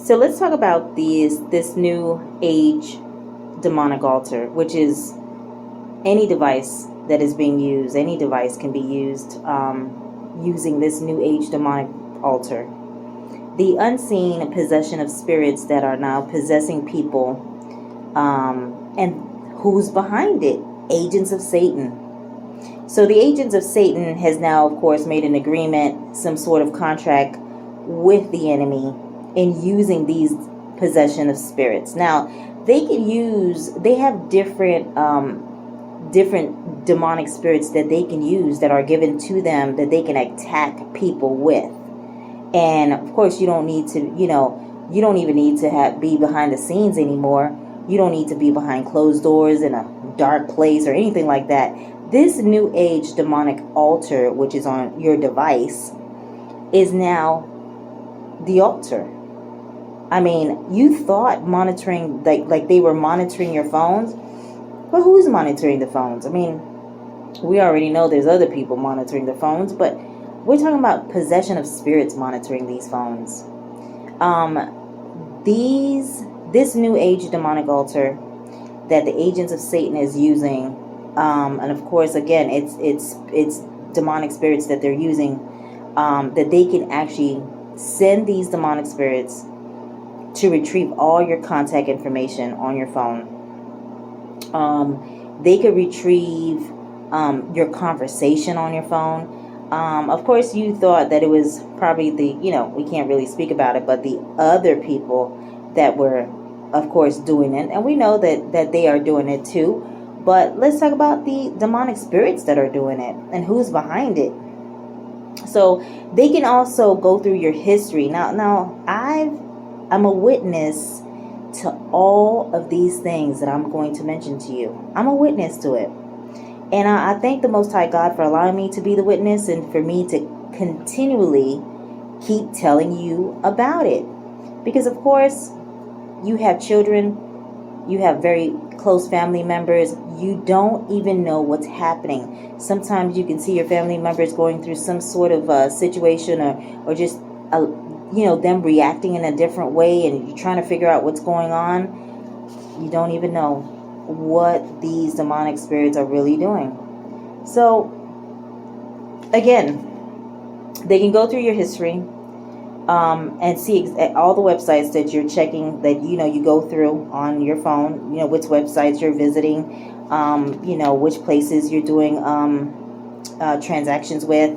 So let's talk about this new age demonic altar, which is any device that is being used. Any device can be used using this new age demonic altar. The unseen possession of spirits that are now possessing people, and who's behind it? Agents of Satan. So the agents of Satan has now, of course, made an agreement, some sort of contract with the enemy in using these possession of spirits. Now, they have different demonic spirits that they can use, that are given to them, that they can attack people with. And of course, you don't need to, you don't even need to be behind the scenes anymore. You don't need to be behind closed doors in a dark place or anything like that. This new age demonic altar, which is on your device, is now the altar. I mean, you thought monitoring, like they were monitoring your phones, but who's monitoring the phones? I mean, we already know there's other people monitoring the phones, but we're talking about possession of spirits monitoring these phones. This new age demonic altar that the agents of Satan is using, and of course, again, it's demonic spirits that they're using, that they can actually send these demonic spirits to retrieve all your contact information on your phone. They could retrieve your conversation on your phone. Of course, you thought that it was probably we can't really speak about it, but the other people that were, of course, doing it. And we know that they are doing it too. But let's talk about the demonic spirits that are doing it and who's behind it. So they can also go through your history. Now I'm a witness to all of these things that I'm going to mention to you. I'm a witness to it. And I thank the Most High God for allowing me to be the witness, and for me to continually keep telling you about it. Because, of course, you have children, you have very close family members, you don't even know what's happening. Sometimes you can see your family members going through some sort of situation, or just, them reacting in a different way, and you're trying to figure out what's going on. You don't even know what these demonic spirits are really doing. So, again, they can go through your history, and see all the websites that you're checking, that you go through on your phone, which websites you're visiting, which places you're doing transactions with,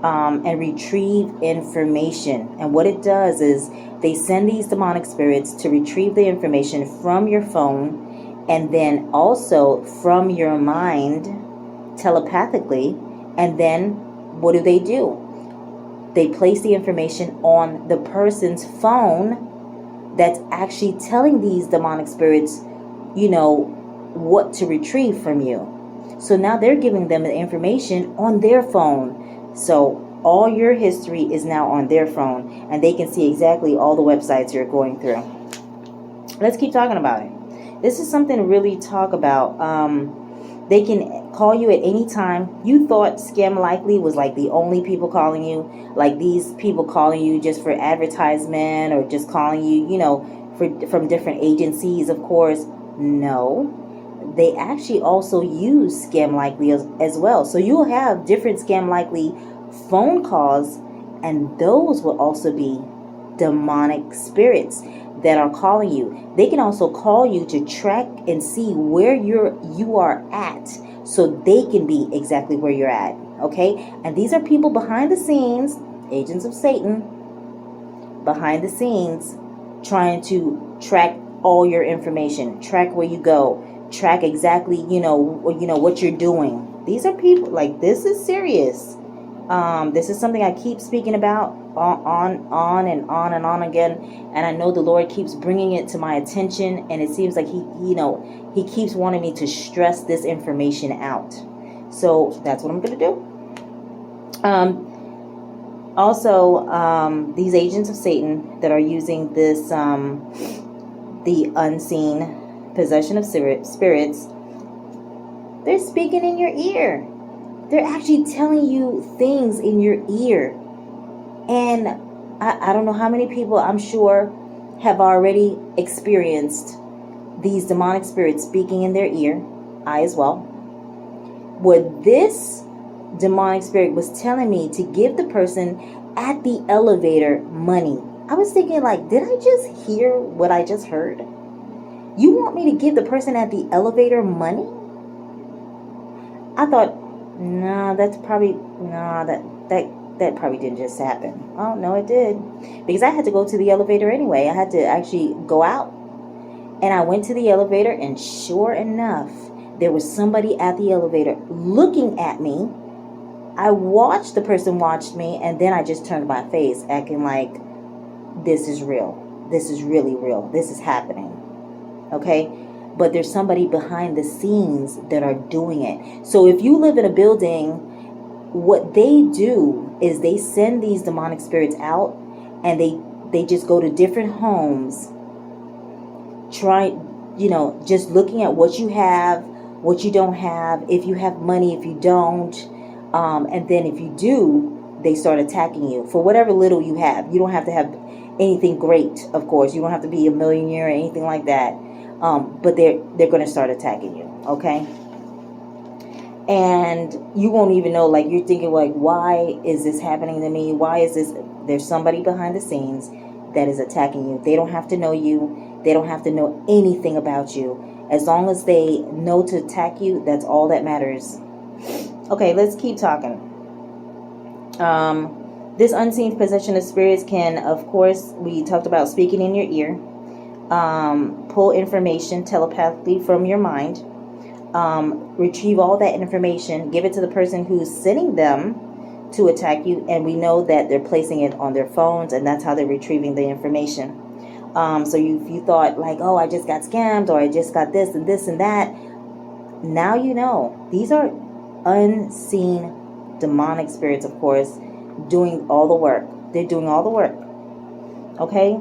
and retrieve information. And what it does is they send these demonic spirits to retrieve the information from your phone, and then also from your mind telepathically. And then what do? They place the information on the person's phone that's actually telling these demonic spirits, what to retrieve from you. So now they're giving them the information on their phone. So all your history is now on their phone, and they can see exactly all the websites you're going through. Let's keep talking about it. This is something to really talk about. They can call you at any time. You thought Scam Likely was like the only people calling you, like these people calling you just for advertisement, or just calling you, from different agencies, of course. No, they actually also use Scam Likely as well. So you'll have different Scam Likely phone calls, and those will also be demonic spirits that are calling you. They can also call you to track and see where you are at, so they can be exactly where you're at. Okay? And these are people behind the scenes, agents of Satan, behind the scenes, trying to track all your information, track where you go, track exactly, what you're doing. These are people, like, this is serious. This is something I keep speaking about on and on again, and I know the Lord keeps bringing it to my attention, and it seems like he keeps wanting me to stress this information out. So that's what I'm going to do. Also, these agents of Satan that are using this, the unseen possession of spirits, they're speaking in your ear. They're actually telling you things in your ear. And I don't know how many people, I'm sure, have already experienced these demonic spirits speaking in their ear. I as well. Where this demonic spirit was telling me to give the person at the elevator money. I was thinking, like, did I just hear what I just heard? You want me to give the person at the elevator money? I thought, nah, that probably didn't just happen. Oh, no, it did. Because I had to go to the elevator anyway. I had to actually go out. And I went to the elevator, and sure enough, there was somebody at the elevator looking at me. I watched, the person watched me, and then I just turned my face, acting like, this is real. This is really real. This is happening. Okay? But there's somebody behind the scenes that are doing it. So if you live in a building, what they do is they send these demonic spirits out, and they just go to different homes, just looking at what you have, what you don't have, if you have money, if you don't, and then if you do, they start attacking you for whatever little you have. You don't have to have anything great, of course. You don't have to be a millionaire or anything like that. But they're going to start attacking you, okay? And you won't even know, like, you're thinking, like, why is this happening to me? Why is this? There's somebody behind the scenes that is attacking you. They don't have to know you. They don't have to know anything about you. As long as they know to attack you, that's all that matters. Okay, let's keep talking. This unseen possession of spirits can, of course, we talked about speaking in your ear, pull information telepathically from your mind, retrieve all that information, give it to the person who's sending them to attack you, and we know that they're placing it on their phones, and that's how they're retrieving the information. So you thought, like, oh, I just got scammed, or I just got this and this and that. Now you know. These are unseen demonic spirits, of course, doing all the work. They're doing all the work. Okay?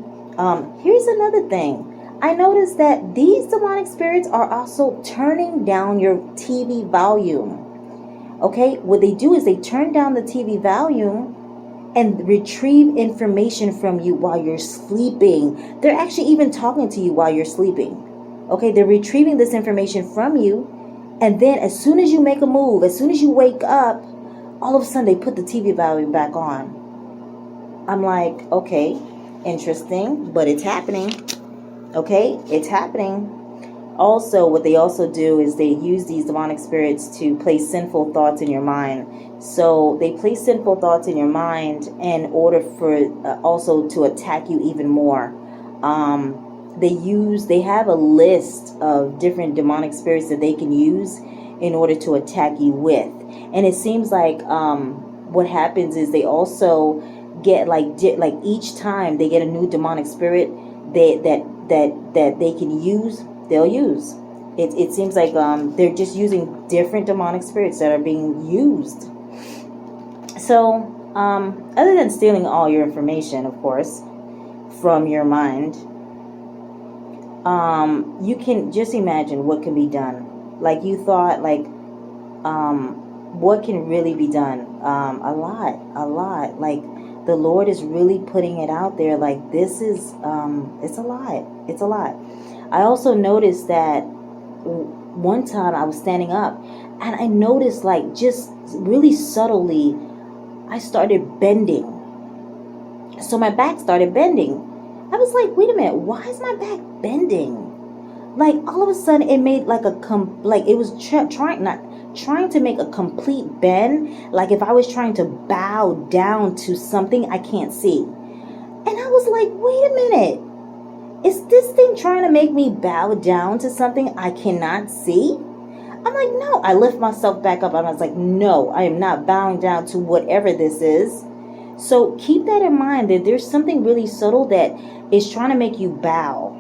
Here's another thing. I noticed that these demonic spirits are also turning down your TV volume. Okay? What they do is they turn down the TV volume and retrieve information from you while you're sleeping. They're actually even talking to you while you're sleeping. Okay? They're retrieving this information from you, and then as soon as you make a move, as soon as you wake up, all of a sudden they put the TV volume back on. I'm like, okay, interesting, but it's happening. Okay, it's happening. Also, what they also do is they use these demonic spirits to place sinful thoughts in your mind. So they place sinful thoughts in your mind in order for also to attack you even more. They have a list of different demonic spirits that they can use in order to attack you with. And it seems like what happens is they also get like each time they get a new demonic spirit that they can use, they'll use. It seems like they're just using different demonic spirits that are being used. So other than stealing all your information, of course, from your mind, you can just imagine what can be done. Like you thought, like, what can really be done? A lot. Like, the Lord is really putting it out there. Like, this is, it's a lot. I also noticed that one time I was standing up, and I noticed, like, just really subtly, I started bending. So my back started bending. I was like, wait a minute, why is my back bending? Like, all of a sudden, it made like it was trying to make a complete bend. Like if I was trying to bow down to something I can't see. And I was like, wait a minute. Is this thing trying to make me bow down to something I cannot see? I'm like, no. I lift myself back up. I was like, no, I am not bowing down to whatever this is. So keep that in mind, that there's something really subtle that is trying to make you bow.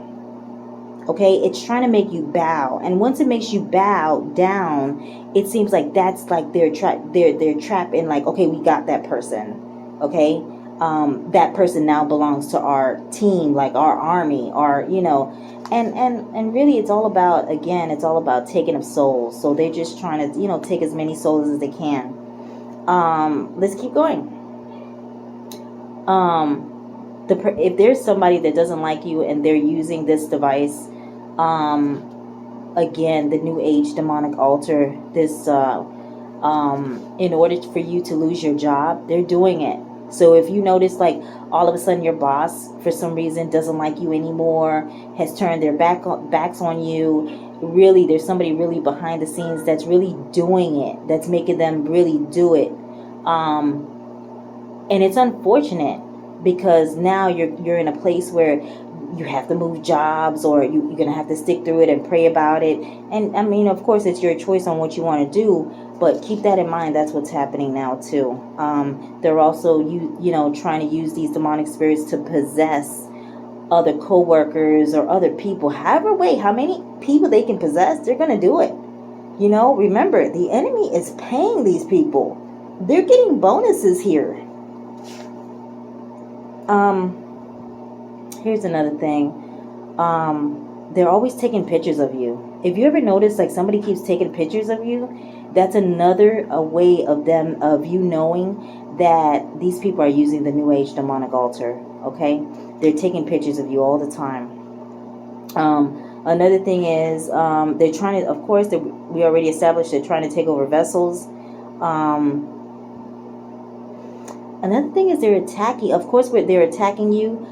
Okay, it's trying to make you bow, and once it makes you bow down, it seems like that's like they're trapped in, like, okay, we got that person. Okay, that person now belongs to our team, like our army, our, and really it's all about taking of souls. So they're just trying to take as many souls as they can. Let's keep going. if there's somebody that doesn't like you and they're using this device, again, the new age demonic altar, this in order for you to lose your job, they're doing it. So if you notice, like, all of a sudden your boss for some reason doesn't like you anymore, has turned their backs on you, really there's somebody really behind the scenes that's really doing it, that's making them really do it. And it's unfortunate, because now you're in a place where you have to move jobs, or you're going to have to stick through it and pray about it. And I mean, of course, it's your choice on what you want to do, but keep that in mind. That's what's happening now too. They're also trying to use these demonic spirits to possess other co-workers or other people. However way, how many people they can possess, they're going to do it. Remember, the enemy is paying these people. They're getting bonuses here. Here's another thing. They're always taking pictures of you. If you ever notice, like, somebody keeps taking pictures of you, that's another way of you knowing that these people are using the new age demonic altar. Okay, they're taking pictures of you all the time. Another thing is, they're trying to, of course, we already established, they're trying to take over vessels. Another thing is they're attacking. Of course, they're attacking you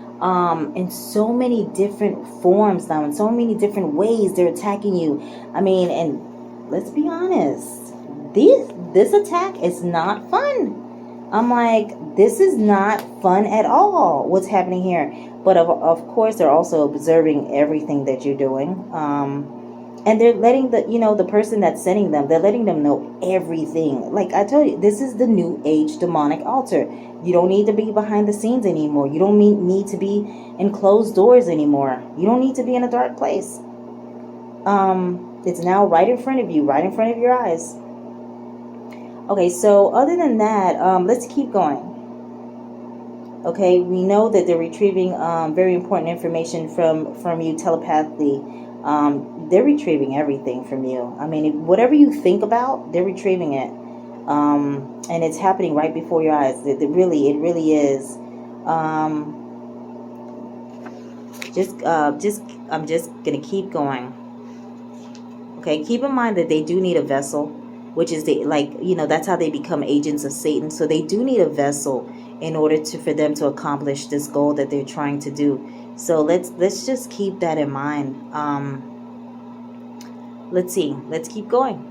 in so many different forms now, in so many different ways they're attacking you. I mean, and let's be honest, this attack is not fun. I'm like, this is not fun at all, what's happening here. But of course, they're also observing everything that you're doing. And they're letting the person that's sending them, they're letting them know everything. Like I told you, this is the new age demonic altar. You don't need to be behind the scenes anymore. You don't need to be in closed doors anymore. You don't need to be in a dark place. It's now right in front of you, right in front of your eyes. Okay, so other than that, let's keep going. Okay, we know that they're retrieving very important information from you telepathically. They're retrieving everything from you. I mean, whatever you think about, they're retrieving it. And it's happening right before your eyes. It really is. I'm just gonna keep going. Okay, keep in mind that they do need a vessel, which is that's how they become agents of Satan. So they do need a vessel in order for them to accomplish this goal that they're trying to do. So let's just keep that in mind. Let's see. Let's keep going.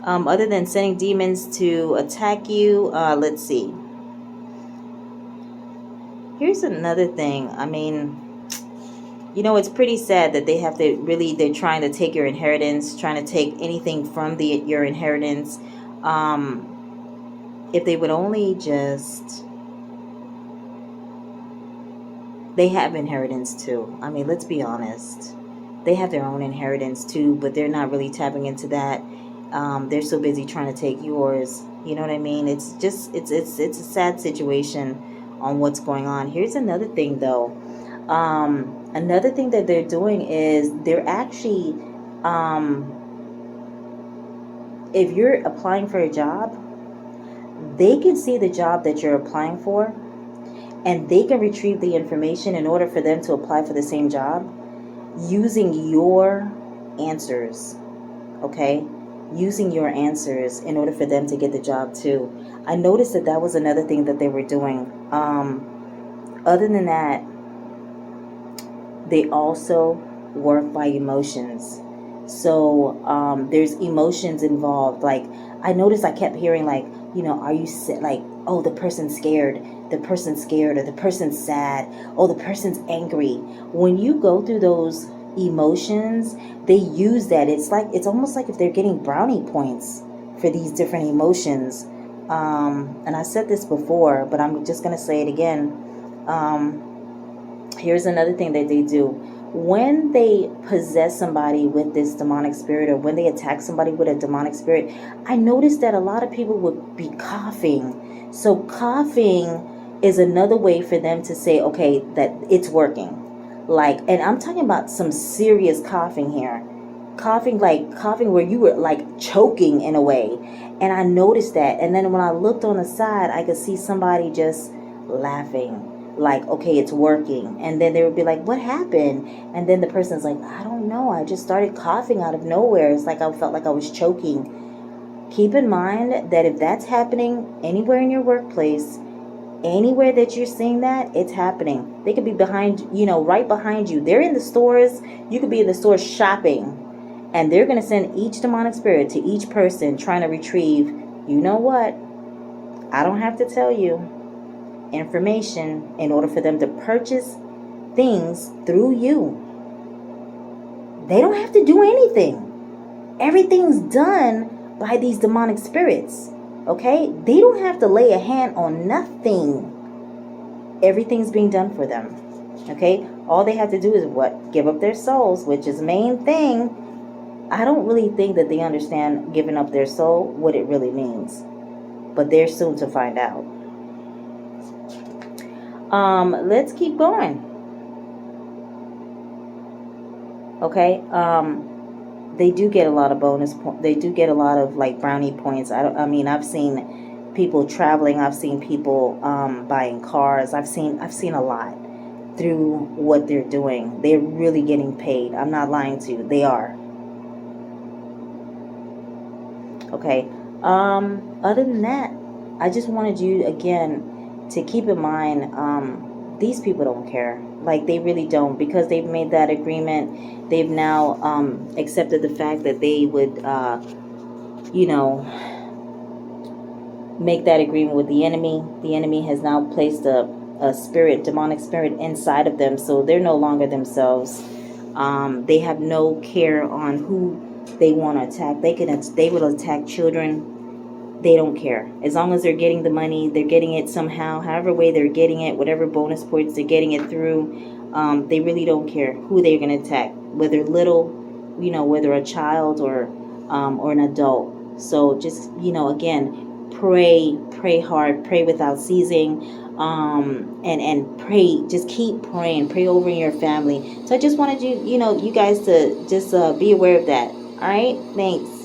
Other than sending demons to attack you, let's see. Here's another thing. I mean, it's pretty sad that they're trying to take your inheritance, trying to take anything from your inheritance. If they would only just... They have inheritance too. I mean, let's be honest. They have their own inheritance too, but they're not really tapping into that. They're so busy trying to take yours. You know what I mean? It's a sad situation on what's going on. Here's another thing though. Another thing that they're doing is they're actually, if you're applying for a job, they can see the job that you're applying for, and they can retrieve the information in order for them to apply for the same job using your answers. Okay? Using your answers in order for them to get the job too. I noticed that was another thing that they were doing. Other than that, they also work by emotions. So there's emotions involved. Like, I noticed I kept hearing, like, are you like, oh, the person's scared, or the person's sad, oh, the person's angry. When you go through those emotions, they use that. It's almost like if they're getting brownie points for these different emotions. And I said this before, but I'm just going to say it again. Here's another thing that they do. When they possess somebody with this demonic spirit, or when they attack somebody with a demonic spirit, I noticed that a lot of people would be coughing. So coughing is another way for them to say, okay, that it's working. Like, and I'm talking about some serious coughing here. coughing, like coughing where you were like choking in a way. And I noticed that. And then when I looked on the side, I could see somebody just laughing, like, okay, it's working. And then they would be like, what happened? And then the person's like, I don't know, I just started coughing out of nowhere. It's like I felt like I was choking. Keep in mind that if that's happening anywhere in your workplace, anywhere that you're seeing that, it's happening. They could be behind, right behind you. They're in the stores. You could be in the store shopping, and they're going to send each demonic spirit to each person trying to retrieve, you know what? I don't have to tell you, information in order for them to purchase things through you. They don't have to do anything. Everything's done by these demonic spirits. Okay? They don't have to lay a hand on nothing. Everything's being done for them. Okay? All they have to do is what? Give up their souls, which is the main thing. I don't really think that they understand giving up their soul, what it really means. But they're soon to find out. Let's keep going. Okay? They do get a lot of bonus points. They do get a lot of like brownie points. I've seen people traveling. I've seen people buying cars. I've seen a lot through what they're doing. They're really getting paid. I'm not lying to you. They are. Okay. Other than that, I just wanted you again to keep in mind, these people don't care. Like, they really don't, because they've made that agreement. They've now accepted the fact that they would, make that agreement with the enemy. The enemy has now placed a spirit, demonic spirit, inside of them, so they're no longer themselves. They have no care on who they want to attack. They will attack children. They don't care. As long as they're getting the money, they're getting it somehow, however way they're getting it, whatever bonus points they're getting it through. They really don't care who they're going to attack, whether little, whether a child or an adult. So just, again, pray hard, pray without ceasing, and pray. Just keep praying. Pray over your family. So I just wanted you guys to just be aware of that. All right. Thanks.